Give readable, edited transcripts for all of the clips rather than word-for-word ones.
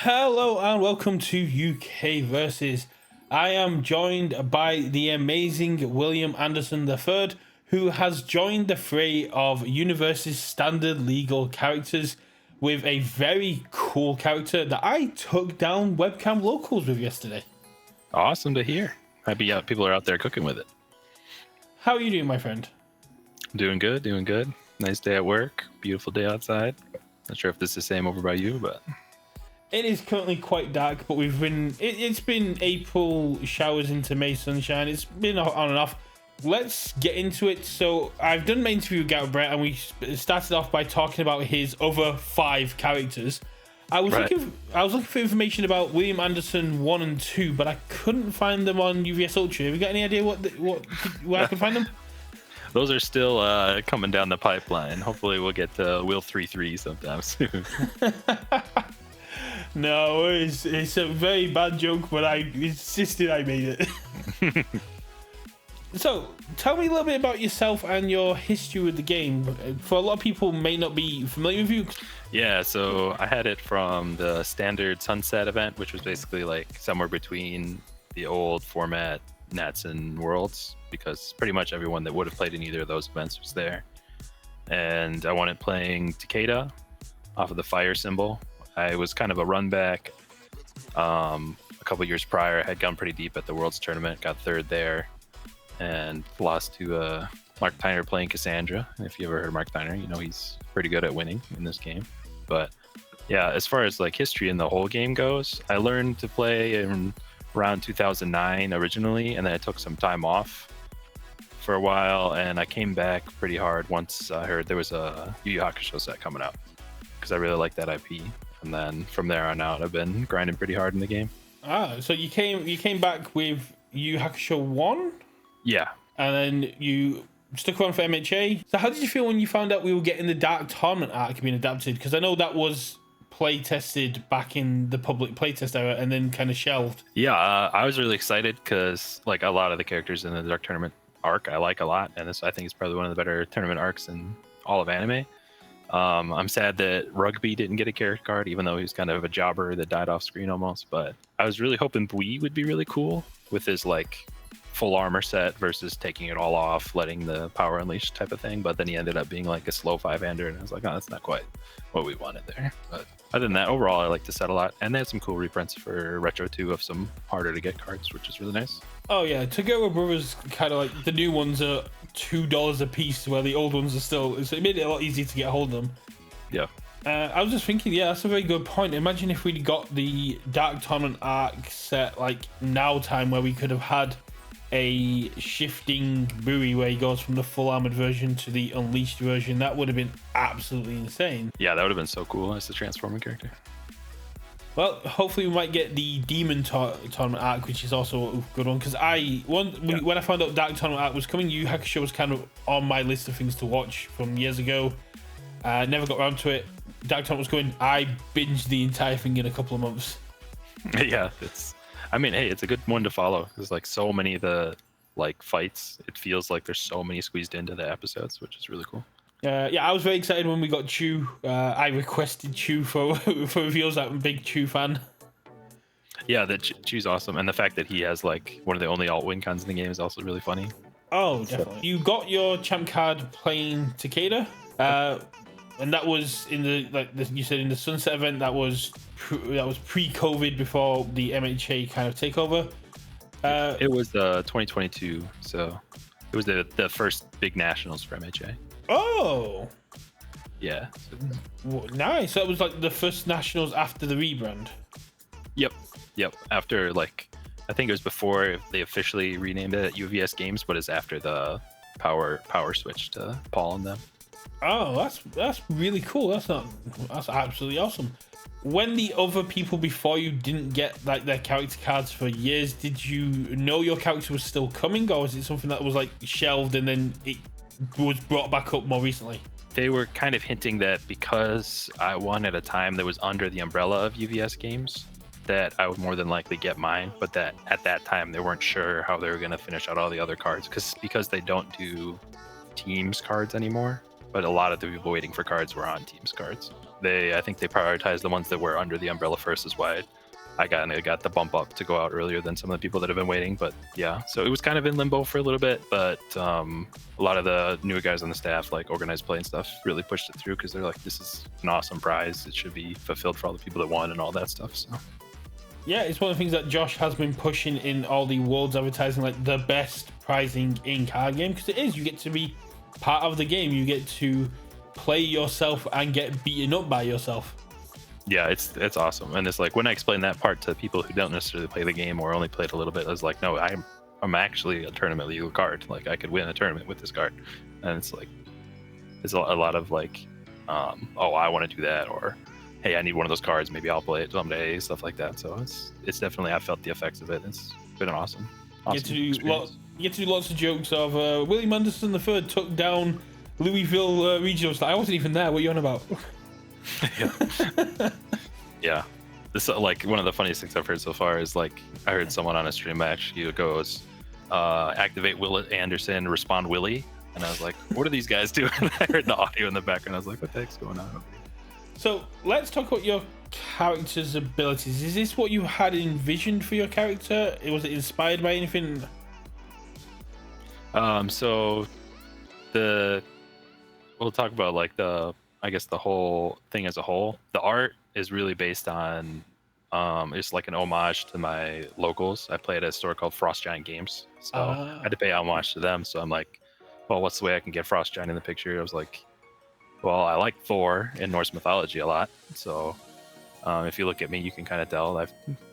Hello and welcome to UKVersus. I am joined by the amazing William Anderson III, who has joined the fray of Universus standard legal characters with a very cool character that I took down webcam locals with yesterday. Awesome to hear. Happy people are out there cooking with it. How are you doing, my friend? Doing good. Nice day at work. Beautiful day outside. Not sure if this is the same over by you, but It is currently quite dark, but it's been April showers into May sunshine. It's been on and off. Let's get into it. So I've done my interview with Garett, and we started off by talking about his other 5 characters. I was looking for information about William Anderson 1 and 2, but I couldn't find them on UVS Ultra. Have you got any idea where I can find them? those are still coming down the pipeline. Hopefully we'll get to Wheel 3-3 sometime soon. No, it's a very bad joke, but I insisted I made it. So, tell me a little bit about yourself and your history with the game. For a lot of people may not be familiar with you. Yeah, so I had it from the standard Sunset event, which was basically like somewhere between the old format Nats and Worlds, because pretty much everyone that would have played in either of those events was there. And I wanted playing Takeda off of the fire symbol. I was kind of a run back. A couple years prior, I had gone pretty deep at the Worlds tournament, got 3rd there, and lost to Mark Tyner playing Cassandra. If you ever heard of Mark Tyner, you know he's pretty good at winning in this game. But yeah, as far as like history in the whole game goes, I learned to play in around 2009 originally, and then I took some time off for a while, and I came back pretty hard once I heard there was a Yu Yu Hakusho set coming out, because I really like that IP. And then from there on out, I've been grinding pretty hard in the game. So you came back with Yu Yu Hakusho 1? Yeah. And then you stuck around for MHA. So how did you feel when you found out we were getting the Dark Tournament arc being adapted? Because I know that was play tested back in the public playtest era and then kind of shelved. Yeah, I was really excited because like a lot of the characters in the Dark Tournament arc I like a lot, and this I think is probably one of the better tournament arcs in all of anime. I'm sad that Rugby didn't get a character card, even though he was kind of a jobber that died off screen almost. But I was really hoping Bui would be really cool with his like full armor set versus taking it all off, letting the power unleash type of thing. But then he ended up being like a slow 5-hander, and I was like, oh, that's not quite what we wanted there. But other than that, overall, I like the set a lot. And they had some cool reprints for Retro 2 of some harder to get cards, which is really nice. Oh yeah, Together Brothers kind of like the new ones are $2 a piece, where the old ones are still. So it made it a lot easier to get a hold of them. Yeah. I was just thinking, yeah, that's a very good point. Imagine if we'd got the Dark Tournament arc set like now time, where we could have had a shifting Bui where he goes from the full armored version to the unleashed version. That would have been absolutely insane. Yeah, that would have been so cool as the transforming character. Well, hopefully we might get the Demon Tournament arc, which is also a good one. Because when I found out Dark Tournament arc was coming, Yu Yu Hakusho was kind of on my list of things to watch from years ago. Never got around to it. Dark Tournament was going. I binged the entire thing in a couple of months. Yeah, it's a good one to follow. There's like so many of the like fights. It feels like there's so many squeezed into the episodes, which is really cool. Yeah, I was very excited when we got Chu. I requested Chu for reveals. I'm a big Chu fan. Yeah, Chu's awesome, and the fact that he has like one of the only alt win cons in the game is also really funny. Oh, definitely. You got your champ card playing Takeda, and that was in you said in the Sunset event. That was pre-COVID, before the MHA kind of takeover. It was 2022, so it was the first big nationals for MHA. Oh, yeah. Nice. So that was like the first nationals after the rebrand. Yep. After like, I think it was before they officially renamed it UVS Games, but it's after the power switch to Paul and them. Oh, that's really cool. That's absolutely awesome. When the other people before you didn't get like their character cards for years, did you know your character was still coming, or was it something that was like shelved and then it was brought back up more recently? They were kind of hinting that because I won at a time that was under the umbrella of UVS Games, that I would more than likely get mine, but that at that time they weren't sure how they were going to finish out all the other cards, because they don't do teams cards anymore, but a lot of the people waiting for cards were on teams cards. I think they prioritized the ones that were under the umbrella first, is why I got the bump up to go out earlier than some of the people that have been waiting. But yeah, so it was kind of in limbo for a little bit, but a lot of the newer guys on the staff, like organized play and stuff, really pushed it through because they're like, this is an awesome prize. It should be fulfilled for all the people that won and all that stuff. So yeah, it's one of the things that Josh has been pushing in all the world's advertising, like the best prizing in card game, because it is. You get to be part of the game. You get to play yourself and get beaten up by yourself. Yeah, it's awesome. And it's like, when I explain that part to people who don't necessarily play the game or only played a little bit, I was like, no, I'm actually a tournament legal card. Like, I could win a tournament with this card. And it's like, there's a lot of like, oh, I want to do that, or hey, I need one of those cards, maybe I'll play it someday, stuff like that. So it's definitely, I felt the effects of it. It's been an awesome you get to do lots of jokes of William Anderson III took down Louisville Regionals. Like, I wasn't even there. What are you on about? Yeah. Yeah. This like one of the funniest things I've heard so far is like, I heard someone on a stream match, he goes, activate Will Anderson, respond Willie. And I was like, what are these guys doing? I heard the audio in the background. I was like, what the heck's going on? So let's talk about your character's abilities. Is this what you had envisioned for your character? Was it inspired by anything? So we'll talk about like I guess the whole thing as a whole. The art is really based on it's like an homage to my locals. I play at a store called Frost Giant Games, so I had to pay homage to them. So I'm like, well, what's the way I can get Frost Giant in the picture? I was like, well, I like Thor in Norse mythology a lot, so if you look at me, you can kind of tell I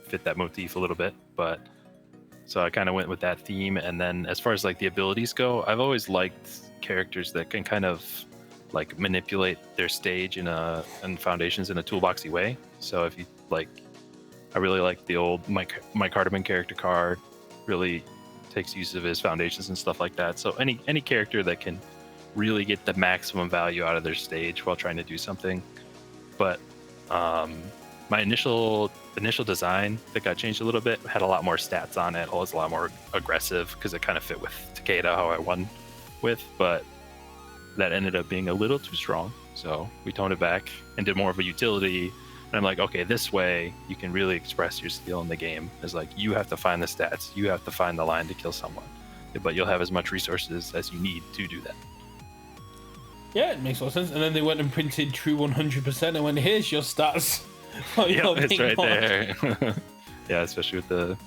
fit that motif a little bit. But so I kind of went with that theme. And then as far as like the abilities go, I've always liked characters that can kind of like manipulate their stage and foundations in a toolboxy way. So if you like, I really like the old Mike Hardiman character card. Really takes use of his foundations and stuff like that. So any character that can really get the maximum value out of their stage while trying to do something. But my initial design that got changed a little bit had a lot more stats on it. It was a lot more aggressive because it kind of fit with Takeda, how I won with, but that ended up being a little too strong. So we toned it back and did more of a utility. And I'm like, okay, this way you can really express your skill in the game. It's like, you have to find the stats, you have to find the line to kill someone, but you'll have as much resources as you need to do that. Yeah, it makes a lot of sense. And then they went and printed true 100% and went, here's your stats. Yeah, it's right there. Yeah, especially with the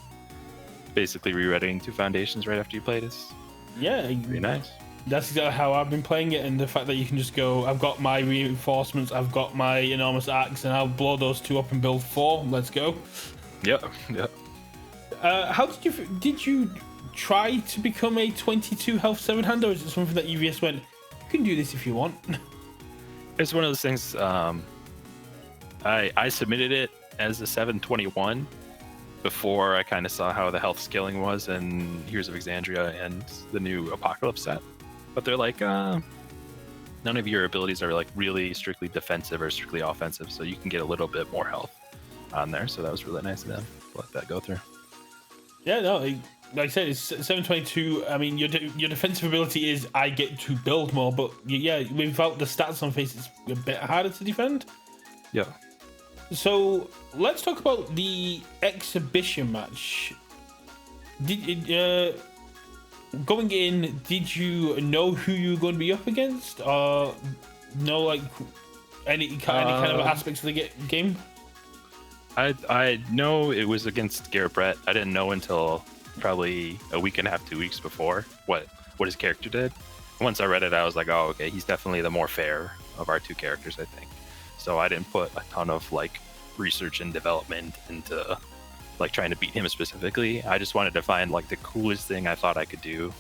basically rewriting two foundations right after you played is pretty nice. That's exactly how I've been playing it, and the fact that you can just go, I've got my reinforcements, I've got my enormous axe, and I'll blow those two up and build 4. Let's go. Yep. How did you try to become a 22 health 7-hander, or is it something that UVS went, you can do this if you want? It's one of those things. I submitted it as a 721 before I kind of saw how the health scaling was in Heroes of Exandria and the new Apocalypse set. But they're like, none of your abilities are like really strictly defensive or strictly offensive, so you can get a little bit more health on there. So that was really nice of them to let that go through. Yeah, no, like I said, it's 722. I mean, your defensive ability is I get to build more, but yeah, without the stats on face, it's a bit harder to defend. Yeah. So let's talk about the exhibition match. Going in, did you know who you were going to be up against, or know like any kind of aspects of the game? I know it was against Garett. I didn't know until probably a week and a half, 2 weeks before what his character did. Once I read it, I was like, oh, okay, he's definitely the more fair of our two characters, I think. So I didn't put a ton of like research and development into like trying to beat him specifically. I just wanted to find like the coolest thing I thought I could do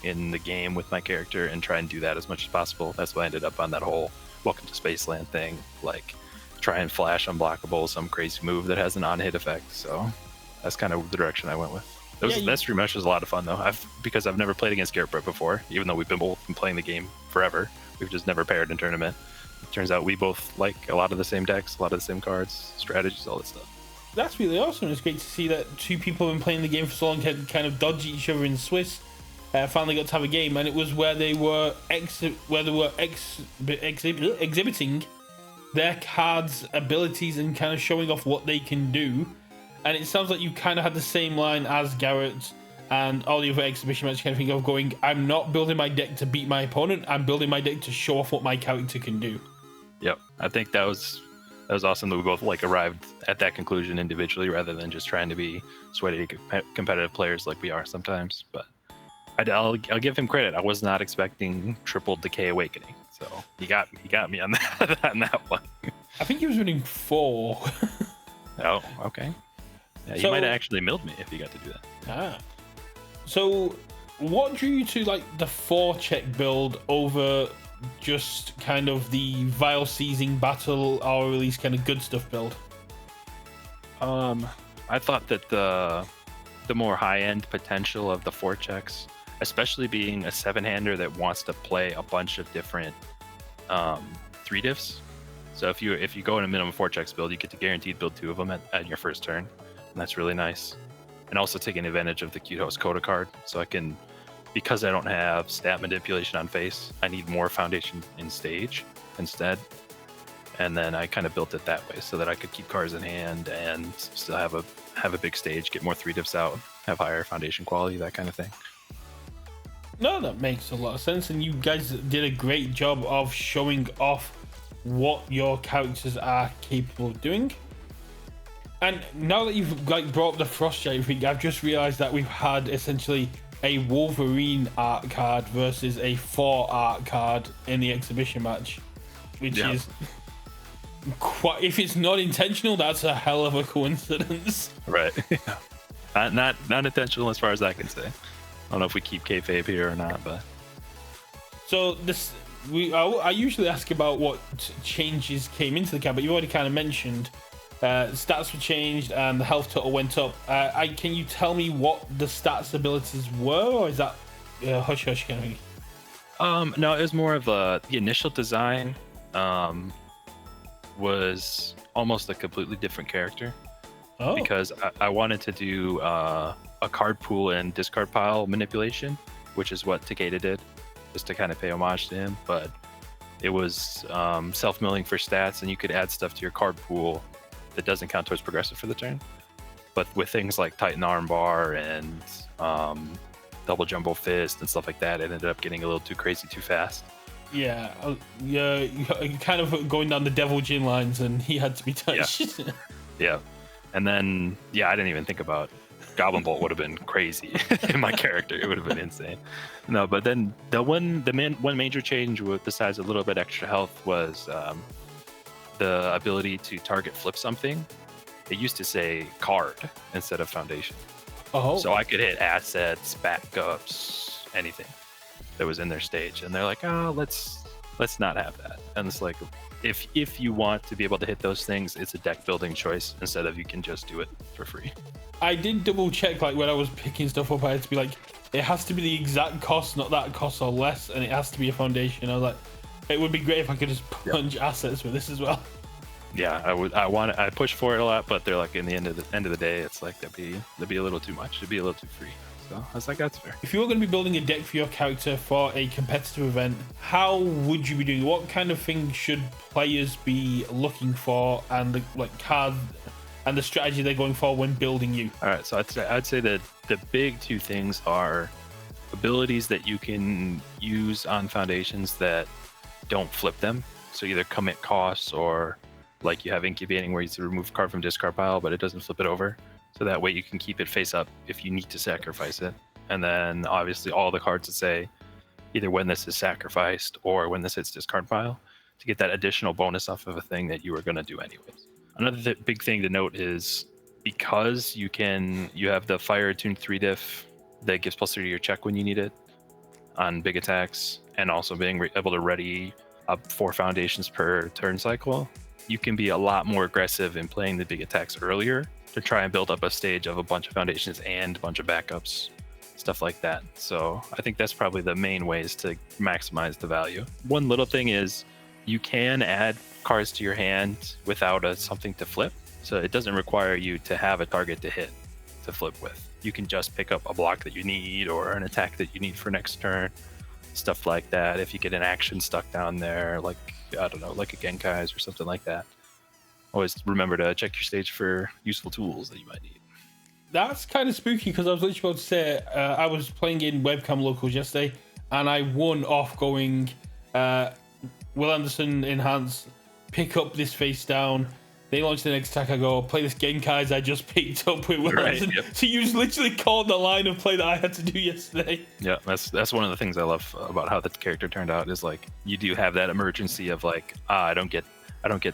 in the game with my character and try and do that as much as possible. That's why I ended up on that whole Welcome to Spaceland thing, like try and flash unblockable, some crazy move that has an on-hit effect. So that's kind of the direction I went with. That stream match was a lot of fun though. Because I've never played against Garett before, even though we've both been playing the game forever. We've just never paired in tournament. It turns out we both like a lot of the same decks, a lot of the same cards, strategies, all that stuff. That's really awesome. It's great to see that two people have been playing the game for so long can kind of dodge each other in Swiss. Finally got to have a game, and it was where they were exhibiting their cards' abilities and kind of showing off what they can do. And it sounds like you kind of had the same line as Garett and all the other exhibition matches kind of thing of going, I'm not building my deck to beat my opponent, I'm building my deck to show off what my character can do. Yep, I think that was awesome that we both like arrived at that conclusion individually rather than just trying to be sweaty competitive players like we are sometimes. But I'll give him credit. I was not expecting triple Decay Awakening, so he got me on that one. I think he was winning 4. Oh, okay. Yeah, you might have actually milled me if you got to do that. So what drew you to like the 4-check build over just kind of the Vile Seizing Battle or release kind of good stuff build? I thought that the more high-end potential of the 4-checks, especially being a 7-hander that wants to play a bunch of different 3-diffs. So if you go in a minimum 4-checks build, you get to guaranteed build 2 of them at your first turn, and that's really nice. And also taking advantage of the Cute Host Coda card, so I can, because I don't have stat manipulation on face, I need more foundation in stage instead. And then I kind of built it that way so that I could keep cards in hand and still have a big stage, get more 3-diffs out, have higher foundation quality, that kind of thing. No, that makes a lot of sense, and you guys did a great job of showing off what your characters are capable of doing. And now that you've like brought up the Frost Giant thing, I've just realized that we've had essentially a Wolverine art card versus a 4 art card in the exhibition match, which is quite, if it's not intentional, that's a hell of a coincidence. Right. not intentional as far as I can say. I don't know if we keep kayfabe here or not, but so this I usually ask about what changes came into the card, but you already kind of mentioned stats were changed and the health total went up. Can you tell me what the stats abilities were, or is that hush hush kind of thing? No, it was more of the initial design was almost a completely different character. Because I wanted to do a card pool and discard pile manipulation, which is what Takeda did, just to kind of pay homage to him. But it was self-milling for stats, and you could add stuff to your card pool that doesn't count towards progressive for the turn. But with things like Titan Armbar and Double Jumbo Fist and stuff like that, it ended up getting a little too crazy too fast. Yeah, you kind of going down the Devil Jin lines, and he had to be touched. Yeah. And then, I didn't even think about Goblin Bolt. Would have been crazy in my character. It would have been insane. No, but then one major change besides a little bit extra health was the ability to target flip something. It used to say card instead of foundation. So I could hit assets, backups, anything that was in their stage. And they're like, let's not have that. And it's like, if you want to be able to hit those things, it's a deck building choice instead of you can just do it for free. I did double check, like when I was picking stuff up, I had to be like, it has to be the exact cost, not that cost or less, and it has to be a foundation. I was like, it would be great if I could just punch assets with this as well. Yeah, I push for it a lot, but they're like, in the end of the day, it's like that'd be a little too much. It'd be a little too free. So I was like, that's fair. If you were going to be building a deck for your character for a competitive event, how would you be doing? What kind of things should players be looking for, and the card and the strategy they're going for when building you? All right, so I'd say that the big 2 things are abilities that you can use on foundations that don't flip them. So either commit costs, or like you have incubating where you remove a card from discard pile, but it doesn't flip it over. So that way you can keep it face up if you need to sacrifice it. And then obviously all the cards that say either when this is sacrificed or when this hits discard pile, to get that additional bonus off of a thing that you were going to do anyways. Another big thing to note is because you have the fire attuned 3-diff that gives +3 to your check when you need it on big attacks, and also being able to ready up 4 foundations per turn cycle, you can be a lot more aggressive in playing the big attacks earlier to try and build up a stage of a bunch of foundations and a bunch of backups, stuff like that. So I think that's probably the main ways to maximize the value. One little thing is you can add cards to your hand without something to flip. So it doesn't require you to have a target to hit to flip with. You can just pick up a block that you need or an attack that you need for next turn, stuff like that. If you get an action stuck down there, like I don't know, like a Genkai's or something like that. Always remember to check your stage for useful tools that you might need. That's kind of spooky because I was literally about to say I was playing in webcam locals yesterday and I won off going Will Anderson enhance, pick up this face down. They launch the next attack. I go play this Genkai's I just picked up with Will Anderson. Yep. So you literally called the line of play that I had to do yesterday. Yeah, that's one of the things I love about how the character turned out is like you do have that emergency of like I don't get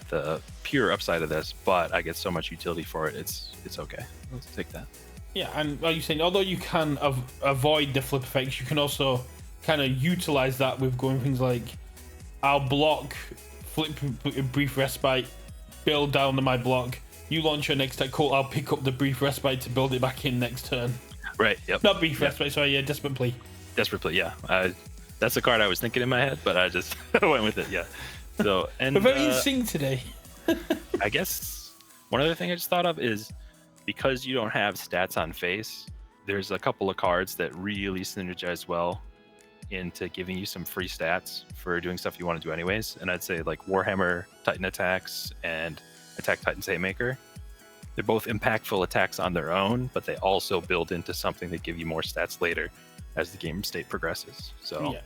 the pure upside of this, but I get so much utility for it. It's okay. Let's take that. Yeah, and like you're saying, although you can avoid the flip effects, you can also kind of utilize that with going things like I'll block, flip, brief respite, build down to my block. You launch your next attack, cool. I'll pick up the brief respite to build it back in next turn. Right. Yep. Not brief respite. Sorry. Yeah, desperate plea. Desperate plea. Yeah. That's the card I was thinking in my head, but I just went with it. Yeah. So and we're very in sync today. I guess one other thing I just thought of is because you don't have stats on face, there's a couple of cards that really synergize well into giving you some free stats for doing stuff you want to do anyways. And I'd say like Warhammer Titan Attacks and Attack Titan's Haymaker. They're both impactful attacks on their own, but they also build into something that give you more stats later as the game state progresses. So yeah.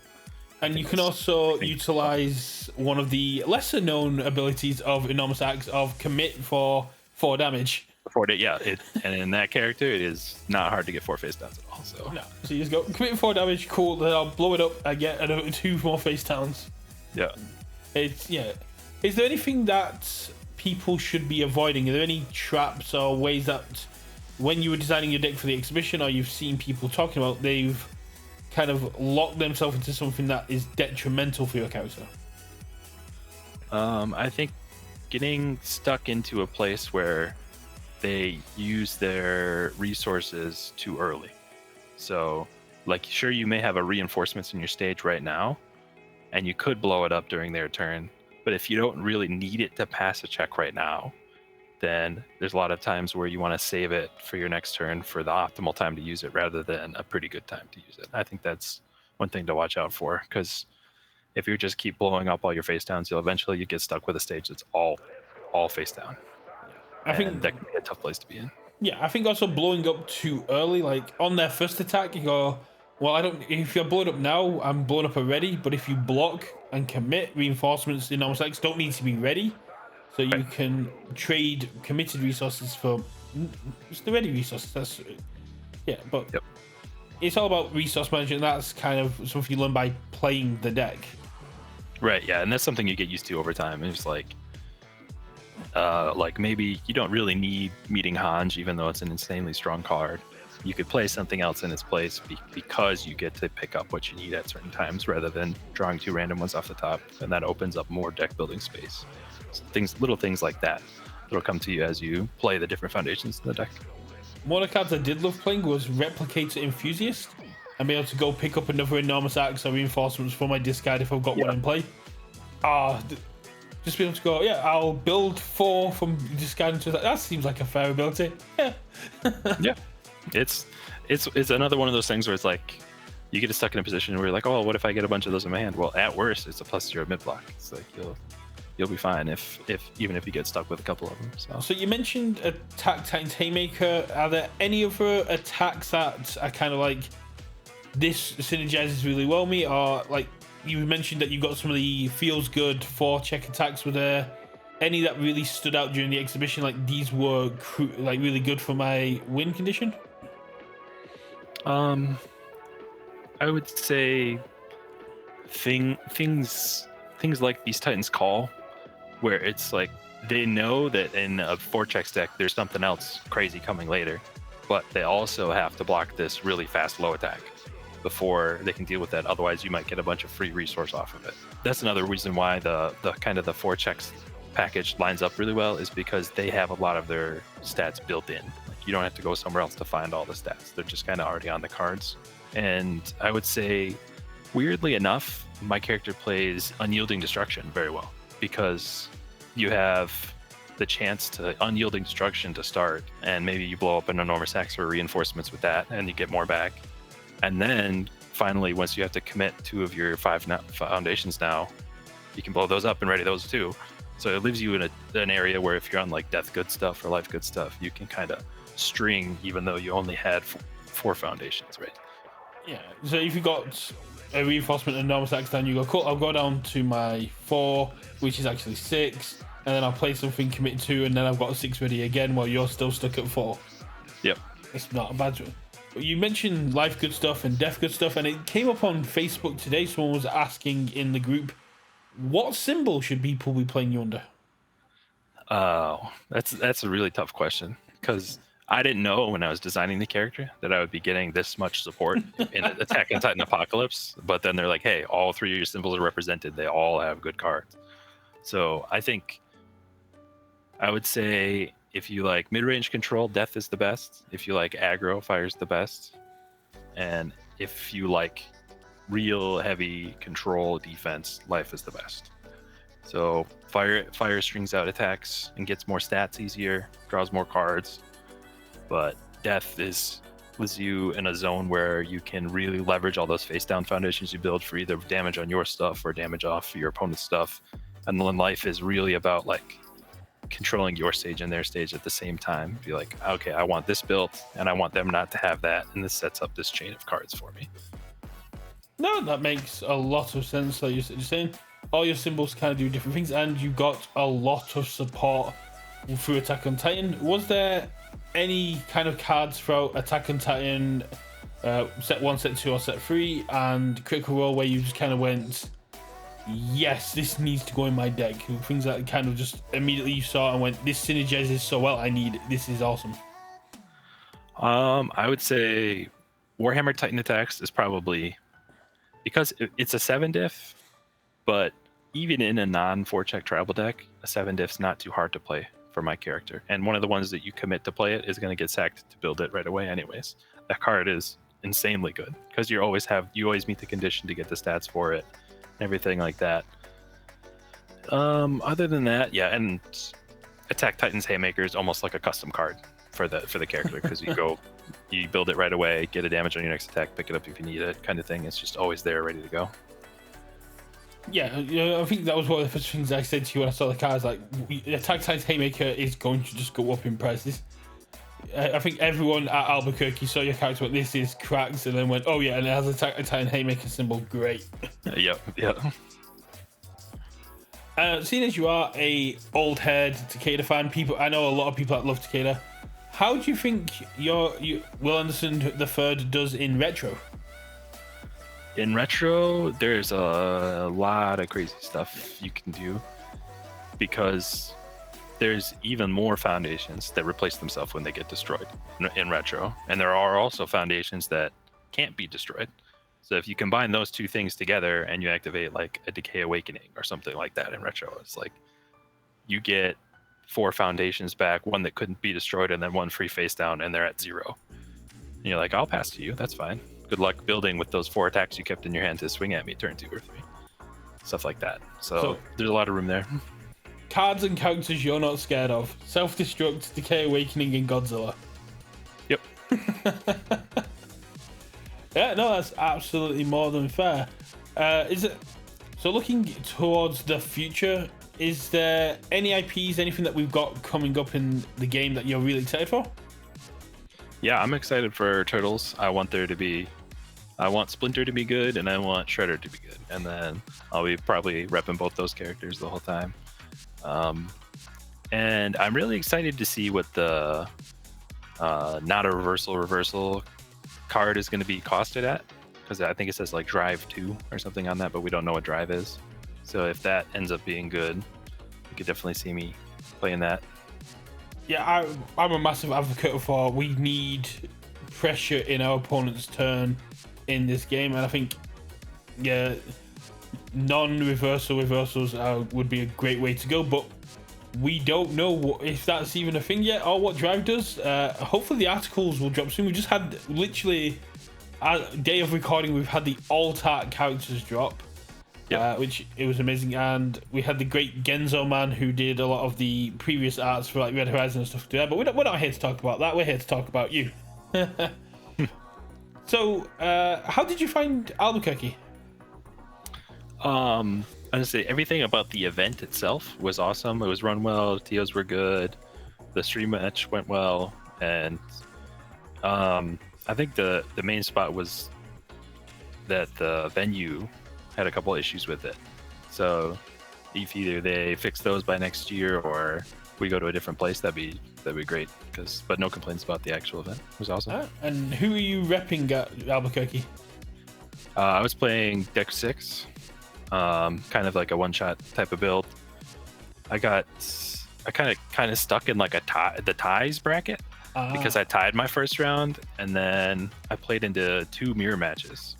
And you can also utilize one of the lesser known abilities of Enormous Axe of commit for 4 damage. And in that character, it is not hard to get 4 face downs at all. So you just go commit 4 damage, cool. Then I'll blow it up. I get another 2 more face downs. Yeah. Is there anything that people should be avoiding? Are there any traps or ways that when you were designing your deck for the exhibition, or you've seen people talking about, they've kind of locked themselves into something that is detrimental for your character? I think getting stuck into a place where they use their resources too early. So, like, sure, you may have a reinforcements in your stage right now, and you could blow it up during their turn. But if you don't really need it to pass a check right now, then there's a lot of times where you want to save it for your next turn for the optimal time to use it rather than a pretty good time to use it. I think that's one thing to watch out for, because if you just keep blowing up all your face downs, you'll eventually get stuck with a stage that's all face down. I think that can be a tough place to be in. Yeah, I think also blowing up too early, like on their first attack, you go, well, if you're blowing up now, I'm blowing up already, but if you block and commit, reinforcements in Enormous Axe don't need to be ready. So you can trade committed resources for it's the ready resources. That's but it's all about resource management. That's kind of something you learn by playing the deck. Right. Yeah, and that's something you get used to over time. It's like maybe you don't really need Meeting Hanj, even though it's an insanely strong card. You could play something else in its place because you get to pick up what you need at certain times rather than drawing 2 random ones off the top, and that opens up more deck building space. Little things like that that'll come to you as you play the different foundations in the deck. One of the cards I did love playing was Replicator Enthusiast, and be able to go pick up another Enormous Axe or reinforcements for my discard if I've got one in play. Just be able to go, I'll build 4 from discarding to that seems like a fair ability. Yeah. It's another one of those things where it's like you get stuck in a position where you're like, oh, what if I get a bunch of those in my hand? Well, at worst, it's a +0 mid block. It's like you'll be fine if even if you get stuck with a couple of them. So you mentioned Attack Titan's Haymaker. Are there any other attacks that are kind of like this synergizes really well with me, or like you mentioned that you got some of the feels good 4-check attacks? Were there any that really stood out during the exhibition? Like these were like really good for my win condition. I would say things like these Titans Call, where it's like they know that in a 4-check deck there's something else crazy coming later, but they also have to block this really fast low attack before they can deal with that. Otherwise, you might get a bunch of free resource off of it. That's another reason why the kind of the 4-checks package lines up really well, is because they have a lot of their stats built in. Like you don't have to go somewhere else to find all the stats. They're just kind of already on the cards. And I would say, weirdly enough, my character plays Unyielding Destruction very well, because you have the chance to Unyielding Destruction to start, and maybe you blow up an Enormous Axe or reinforcements with that, and you get more back. And then finally, once you have to commit 2 of your 5 foundations now, you can blow those up and ready those too. So it leaves you in an area where if you're on like death good stuff or life good stuff, you can kind of string, even though you only had 4 foundations, right? Yeah. So if you got a reinforcement and normal stacks down, you go, cool, I'll go down to my 4, which is actually 6, and then I'll play something, commit 2, and then I've got 6 ready again while you're still stuck at 4. Yep. It's not a bad one. But you mentioned life good stuff and death good stuff, and it came up on Facebook today. Someone was asking in the group, what symbol should people be playing you under? Oh, that's a really tough question, because I didn't know when I was designing the character that I would be getting this much support in Attack on Titan Apocalypse. But then they're like, hey, all 3 of your symbols are represented. They all have good cards. So I think I would say if you like mid-range control, Death is the best. If you like aggro, Fire's the best. And if you like real heavy control defense, Life is the best. So Fire strings out attacks and gets more stats easier, draws more cards. But Death was you in a zone where you can really leverage all those face down foundations you build for either damage on your stuff or damage off your opponent's stuff. And then Life is really about like controlling your stage and their stage at the same time. Be like, okay, I want this built and I want them not to have that, and this sets up this chain of cards for me. No, that makes a lot of sense. Like you're saying, all your symbols kind of do different things, and you got a lot of support through Attack on Titan. Was there any kind of cards throughout Attack on Titan set 1, set 2, or set 3 and Critical Role where you just kind of went, yes, this needs to go in my deck? Things that kind of just immediately you saw and went, this synergizes so well, I need it. This is awesome. I would say Warhammer Titan Attacks is probably, because it's a 7 diff, but even in a non-4-check tribal deck, a 7 diff's not too hard to play for my character. And one of the ones that you commit to play it is going to get sacked to build it right away anyways. That card is insanely good because you always meet the condition to get the stats for it and everything like that. Other than that, yeah, and Attack Titan's Haymaker is almost like a custom card for the character, because you build it right away, get a damage on your next attack, pick it up if you need it, kind of thing. It's just always there, ready to go. Yeah, I think that was one of the first things I said to you when I saw the cards. Like, Attack Titan's Haymaker is going to just go up in prices. I think everyone at Albuquerque saw your character, went, this is cracks, and then went, oh yeah, and it has Attack Titan Haymaker symbol, great. Yep. Seeing as you are a old-haired Takeda fan, I know a lot of people that love Takeda. How do you think Will Anderson III does in retro? In retro, there's a lot of crazy stuff you can do, because there's even more foundations that replace themselves when they get destroyed in retro. And there are also foundations that can't be destroyed. So if you combine those two things together and you activate like a Decay Awakening or something like that in retro, it's like you get 4 foundations back, one that couldn't be destroyed, and then 1 free face down, and they're at 0. And you're like, I'll pass to you, that's fine. Good luck building with those 4 attacks you kept in your hand to swing at me turn 2 or 3. Stuff like that. So there's a lot of room there. Cards and characters you're not scared of: Self-Destruct, Decay Awakening, and Godzilla. Yep. Yeah, no, that's absolutely more than fair. So looking towards the future, is there any IPs, anything that we've got coming up in the game that you're really excited for? Yeah, I'm excited for Turtles. I want Splinter to be good, and I want Shredder to be good. And then I'll be probably repping both those characters the whole time. And I'm really excited to see what the not a reversal card is going to be costed at, because I think it says like Drive 2 or something on that, but we don't know what Drive is. So if that ends up being good, you could definitely see me playing that. Yeah, I'm a massive advocate for we need pressure in our opponent's turn in this game, and I think reversals would be a great way to go, but we don't know if that's even a thing yet or what Drive does. Hopefully the articles will drop soon. We just had literally a day of recording, we've had the alt-art characters drop. Yep. Which it was amazing, and we had the great Genzo man who did a lot of the previous arts for like Red Horizon and stuff like that. But we're not here to talk about that. We're here to talk about you. So, how did you find Albuquerque? Honestly, everything about the event itself was awesome. It was run well. TOs were good. The stream match went well, and I think the main spot was that the venue had a couple issues with it. So if either they fix those by next year or we go to a different place, that'd be great. But no complaints about the actual event. It was awesome. And who are you repping at Albuquerque? I was playing deck 6, kind of like a one-shot type of build. I kind of stuck in like the ties bracket because I tied my first round, and then I played into 2 mirror matches,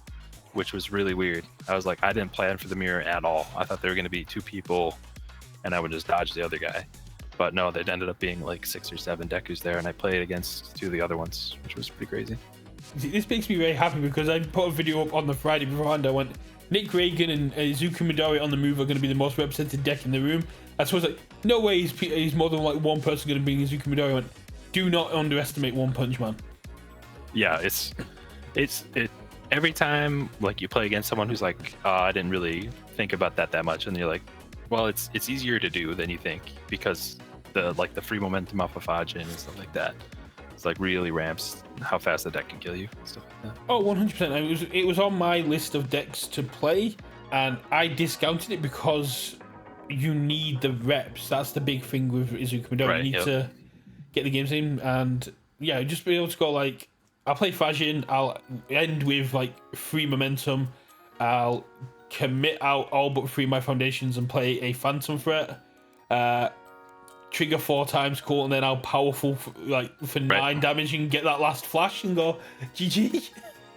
which was really weird. I was like, I didn't plan for the mirror at all. I thought there were going to be 2 people, and I would just dodge the other guy. But no, they ended up being like 6 or 7 Dekus there, and I played against 2 of the other ones, which was pretty crazy. This makes me very happy because I put a video up on the Friday beforehand. I went, Nick Reagan and Izuku Midori on the move are going to be the most represented deck in the room. I was like, no way he's more than like one person going to be Izuku Midori. I went, do not underestimate One Punch Man. Yeah, it's every time like you play against someone who's like, I didn't really think about that much, and you're like, well, it's easier to do than you think because the free momentum off of Fajin and stuff like that. It's like really ramps how fast the deck can kill you and stuff like that. Oh, 100%. It was on my list of decks to play, and I discounted it because you need the reps. That's the big thing with Izuku Midori. Right, you need to get the games in, and yeah, just be able to go like, I'll play Fajin, I'll end with like free momentum, I'll commit out all but 3 of my foundations and play a Phantom Threat, trigger 4 times, cool, and then I'll powerful for 9 damage and get that last flash and go GG.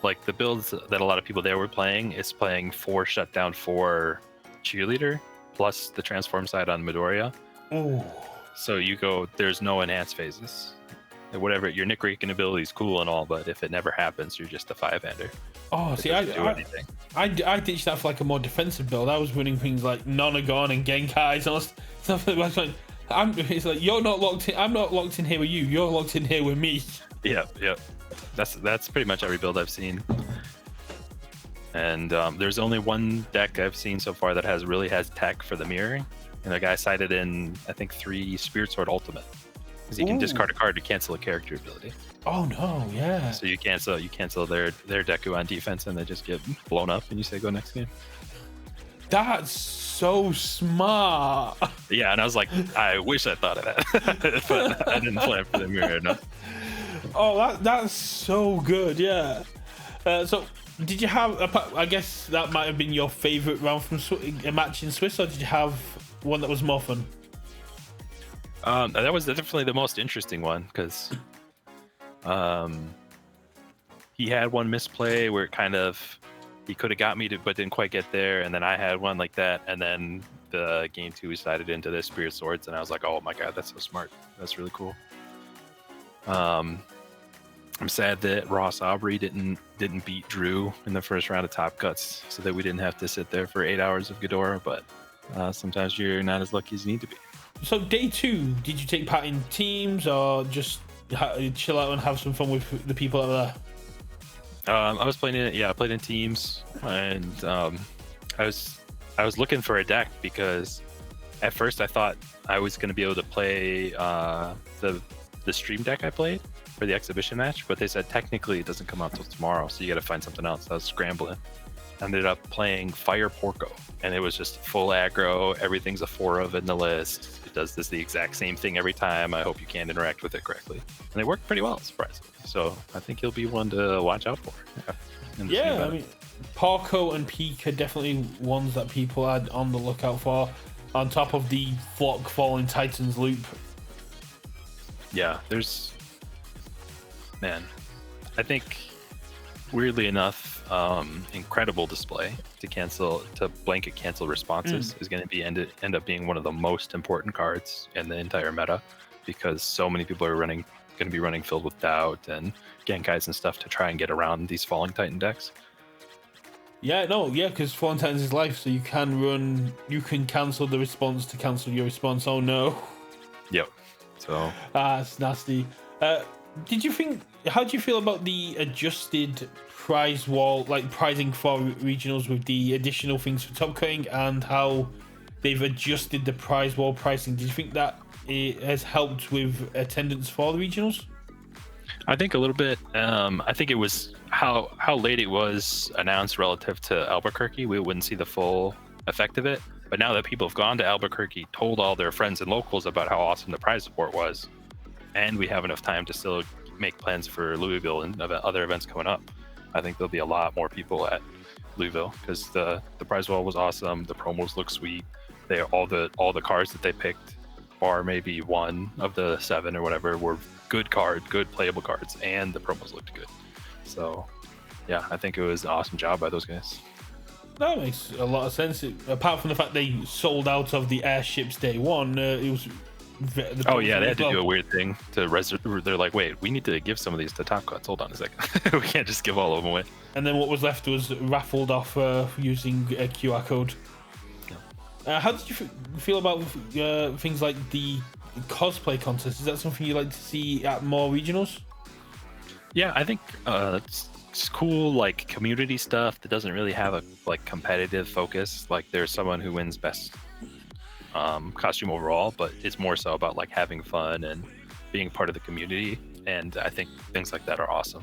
Like the builds that a lot of people there were playing is playing 4 shutdown 4 cheerleader plus the transform side on Midoriya. Oh. So you go, there's no enhanced phases. Whatever, your Nick Reakin ability is cool and all, but if it never happens, you're just a 5-hander. Oh, see, I ditched that for like a more defensive build. I was winning things like Nonagon and Genkais and stuff like that. It's like, you're not locked in. I'm not locked in here with you. You're locked in here with me. Yeah. That's pretty much every build I've seen. And there's only one deck I've seen so far that really has tech for the mirroring, and the guy cited in I think 3 Spirit Sword Ultimate, because you can discard a card to cancel a character ability. Oh no, yeah. So you cancel their Deku on defense, and they just get blown up, and you say go next game. That's so smart. Yeah, and I was like, I wish I thought of that, but I didn't plan for the mirror enough. Oh, that's so good, yeah. So, did you have? I guess that might have been your favorite round from a match in Swiss, or did you have one that was more fun? That was definitely the most interesting one because he had one misplay where he could have got me but didn't quite get there, and then I had one like that, and then the game 2 we slided into the Spirit Swords, and I was like, oh my god, that's so smart. That's really cool. I'm sad that Ross Aubrey didn't beat Drew in the first round of Top Cuts, so that we didn't have to sit there for 8 hours of Ghidorah, but sometimes you're not as lucky as you need to be. So day 2, did you take part in teams or just chill out and have some fun with the people out there? I was playing it. Yeah, I played in teams, and I was looking for a deck because at first I thought I was going to be able to play the stream deck I played for the exhibition match, but they said technically it doesn't come out till tomorrow, so you got to find something else. I was scrambling. I ended up playing Fire Porco, and it was just full aggro. Everything's a 4 of in the list. It does the exact same thing every time. I hope you can interact with it correctly, and they work pretty well, surprisingly. So I think he'll be one to watch out for. Yeah, I mean, Porco and Peak are definitely ones that people are on the lookout for, on top of the Flock Falling Titans loop. Yeah, I think weirdly enough, incredible display to blanket cancel responses is going to be end up being one of the most important cards in the entire meta, because so many people are going to be running filled with doubt and Genkais and stuff to try and get around these Falling Titan decks. Because Falling Titans is life, so you can cancel the response to cancel your response. Oh no. Yep. So it's nasty. How do you feel about the adjusted prize wall, like pricing for regionals with the additional things for top cutting and how they've adjusted the prize wall pricing? Did you think that it has helped with attendance for the regionals? I think a little bit. I think it was how late it was announced relative to Albuquerque. We wouldn't see the full effect of it. But now that people have gone to Albuquerque, told all their friends and locals about how awesome the prize support was, and we have enough time to still make plans for Louisville and other events coming up, I think there'll be a lot more people at Louisville because the prize wall was awesome. The promos look sweet. They all the cards that they picked, or maybe one of the 7 or whatever, were good playable cards, and the promos looked good. So yeah, I think it was an awesome job by those guys. That makes a lot of sense. Apart from the fact they sold out of the airships day one, it was. Oh yeah, they had to do a weird thing to they're like, wait, we need to give some of these to top cuts. Hold on a second, we can't just give all of them away. And then what was left was raffled off using a QR code. Yeah. How did you feel about things like the cosplay contest? Is that something you like to see at more regionals? Yeah, I think it's cool, like community stuff that doesn't really have a like competitive focus. Like there's someone who wins best costume overall, but it's more so about like having fun and being part of the community. And I think things like that are awesome.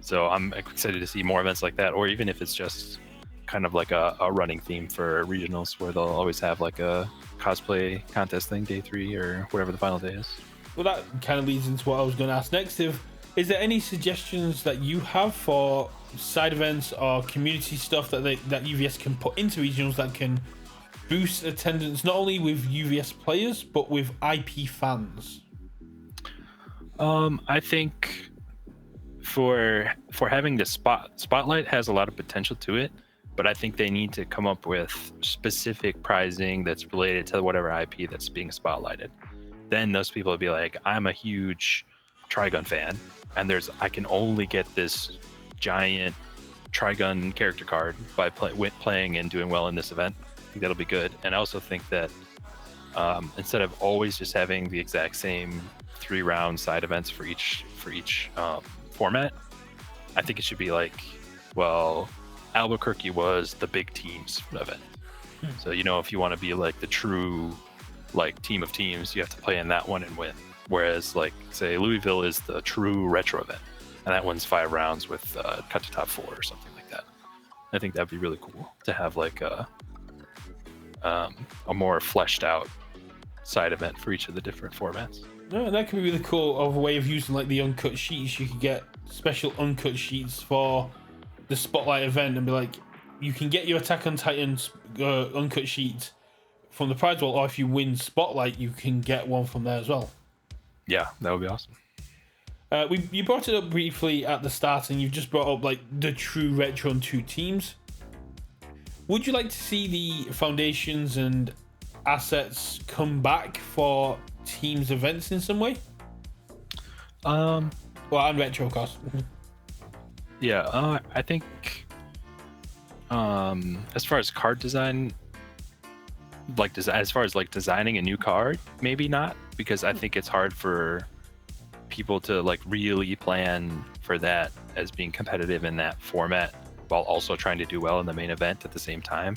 So I'm excited to see more events like that, or even if it's just kind of like a running theme for regionals where they'll always have like a cosplay contest thing day 3 or whatever the final day is. Well, that kind of leads into what I was going to ask next. Is there any suggestions that you have for side events or community stuff that UVS can put into regionals that can boost attendance not only with UVS players but with IP fans? I think for having the spotlight has a lot of potential to it, but I think they need to come up with specific pricing that's related to whatever IP that's being spotlighted. Then those people will be like, I'm a huge Trigun fan, and I can only get this giant Trigun character card by playing and doing well in this event. I think that'll be good. And I also think that instead of always just having the exact same 3-round side events for each format, I think it should be like, well, Albuquerque was the big teams event. So, if you want to be like the true like team of teams, you have to play in that one and win. Whereas like say Louisville is the true retro event, and that one's 5 rounds with cut to top 4 or something like that. I think that'd be really cool to have like a more fleshed out side event for each of the different formats. No, that could be really cool. Of a way of using like the uncut sheets, you could get special uncut sheets for the spotlight event and be like, you can get your Attack on Titan's uncut sheet from the prize wall, or if you win spotlight, you can get one from there as well. Yeah, that would be awesome. You brought it up briefly at the start, and you've just brought up like the true retro and 2 teams. Would you like to see the foundations and assets come back for teams events in some way? Well, and retro, of course. Yeah, I think as far as card design, as far as like designing a new card, maybe not, because I think it's hard for people to like really plan for that as being competitive in that format while also trying to do well in the main event at the same time,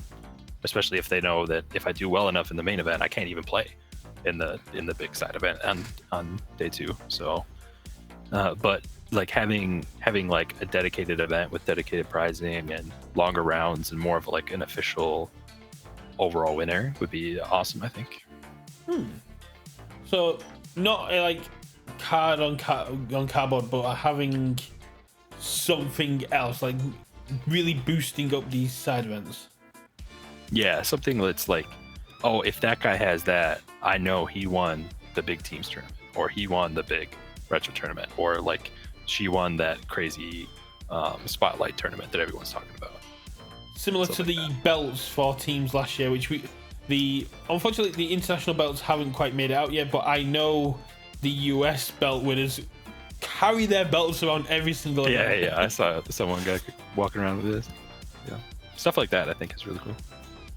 especially if they know that if I do well enough in the main event, I can't even play in the big side event on day 2. So but like having like a dedicated event with dedicated pricing and longer rounds and more of like an official overall winner would be awesome, I think. So not like card on cardboard, but having something else, like really boosting up these side events. Yeah, something that's like, oh, if that guy has that, I know he won the big teams tournament, or he won the big retro tournament, or like she won that crazy spotlight tournament that everyone's talking about. Similar to the belts for teams last year, which unfortunately the international belts haven't quite made it out yet, but I know the US belt winners carry their belts around every single event. Yeah, I saw someone guy walking around with this. Yeah, stuff like that I think is really cool.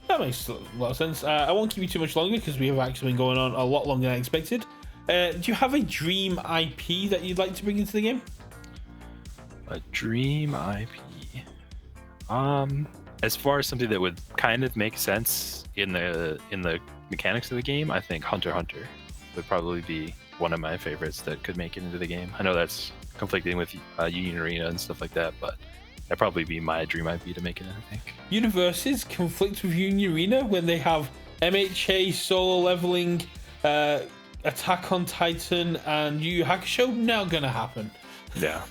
That makes a lot of sense. I won't keep you too much longer because we have actually been going on a lot longer than I expected. Do you have a dream IP that you'd like to bring into the game? A dream IP. As far as something that would kind of make sense in the mechanics of the game, I think Hunter x Hunter would probably be one of my favorites that could make it into the game. I know that's conflicting with Union Arena and stuff like that, but that'd probably be my dream IP to make it, I think. Universus conflict with Union Arena when they have MHA, solo leveling, Attack on Titan, and Yu Yu Hakusho. Not gonna happen. Yeah.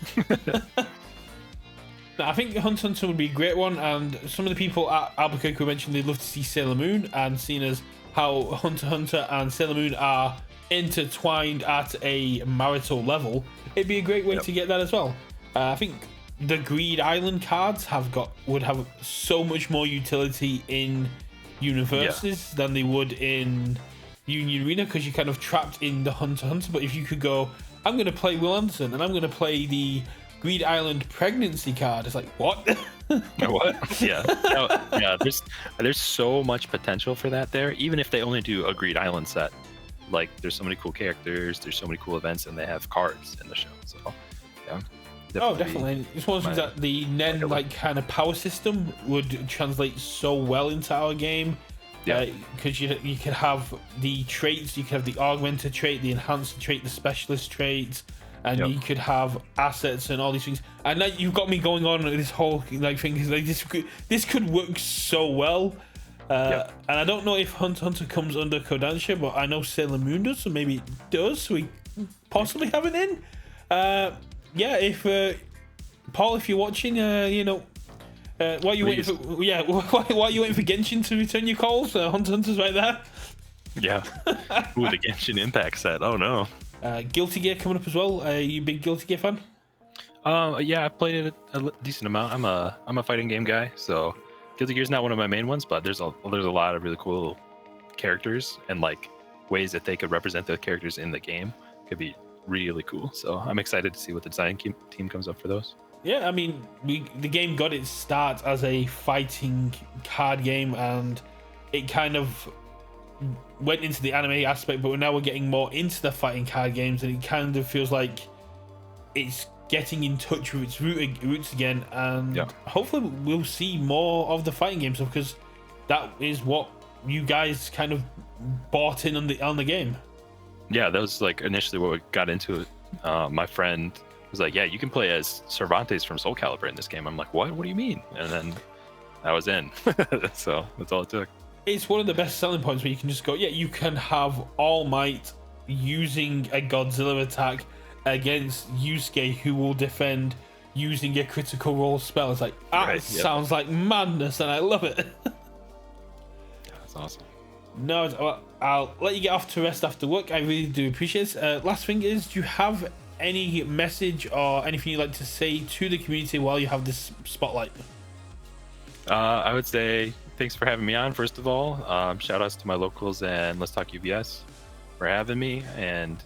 No, I think Hunter x Hunter would be a great one, and some of the people at Albuquerque mentioned they'd love to see Sailor Moon, and seeing as how Hunter x Hunter and Sailor Moon are intertwined at a marital level, it'd be a great way to get that as well. I think the Greed Island cards would have so much more utility in Universus than they would in Union Arena, because you're kind of trapped in the Hunter x Hunter. But if you could go, I'm going to play Will Anderson and I'm going to play the Greed Island pregnancy card, it's like, what? What? Yeah. No, yeah. There's so much potential for that there. Even if they only do a Greed Island set, like there's so many cool characters, there's so many cool events, and they have cards in the show. So yeah. Definitely. It's one of the things that the Nen like kind of power system would translate so well into our game. Yeah. Because you could have the traits, you could have the augmented trait, the enhancer trait, the specialist traits. And you could have assets and all these things. And now you've got me going on this whole like thing. Like this could work so well. And I don't know if Hunter x Hunter comes under Kodansha, but I know Sailor Moon does, so maybe it does. So we possibly have it in. If Paul, if you're watching, while you waiting for while you waiting for Genshin to return your calls, Hunter x Hunter's right there. Yeah. Ooh, the Genshin Impact set. Oh no. Guilty Gear coming up as well. Are you a big Guilty Gear fan? Yeah, I've played it a decent amount. I'm a fighting game guy, so Guilty Gear is not one of my main ones, but there's a lot of really cool characters and like ways that they could represent the characters in the game. Could be really cool. So I'm excited to see what the design team comes up for those. Yeah, I mean, the game got its start as a fighting card game, and it kind of went into the anime aspect, but now we're getting more into the fighting card games, and it kind of feels like it's getting in touch with its roots again, and hopefully we'll see more of the fighting games, because that is what you guys kind of bought in on the game. Yeah, that was like initially what we got into it. My friend was like, yeah, you can play as Cervantes from Soul Calibur in this game. I'm like, what do you mean? And then I was in. So that's all it took. It's one of the best selling points where you can just go, you can have All Might using a Godzilla attack against Yusuke, who will defend using a critical role spell. It's like, sounds like madness, and I love it. That's awesome. No, I'll let you get off to rest after work. I really do appreciate it. Last thing is, do you have any message or anything you'd like to say to the community while you have this spotlight? I would say thanks for having me on, first of all. Shout outs to my locals and Let's Talk UVS for having me. And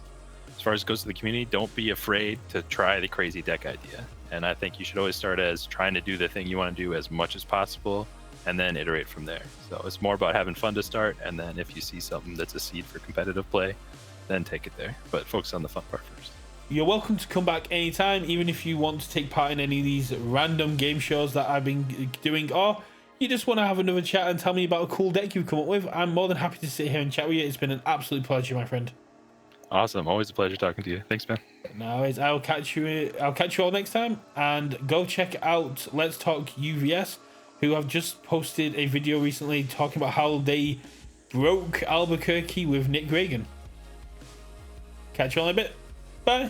as far as it goes to the community, don't be afraid to try the crazy deck idea. And I think you should always start as trying to do the thing you want to do as much as possible, and then iterate from there. So it's more about having fun to start, and then if you see something that's a seed for competitive play, then take it there. But focus on the fun part first. You're welcome to come back anytime, even if you want to take part in any of these random game shows that I've been doing, or you just want to have another chat and tell me about a cool deck you've come up with. I'm more than happy to sit here and chat with you. It's been an absolute pleasure, my friend. Awesome. Always a pleasure talking to you. Thanks, man. No worries. I'll catch you all next time, and go check out Let's Talk UVS, who have just posted a video recently talking about how they broke Albuquerque with Nick Reagan. Catch you all in a bit. Bye.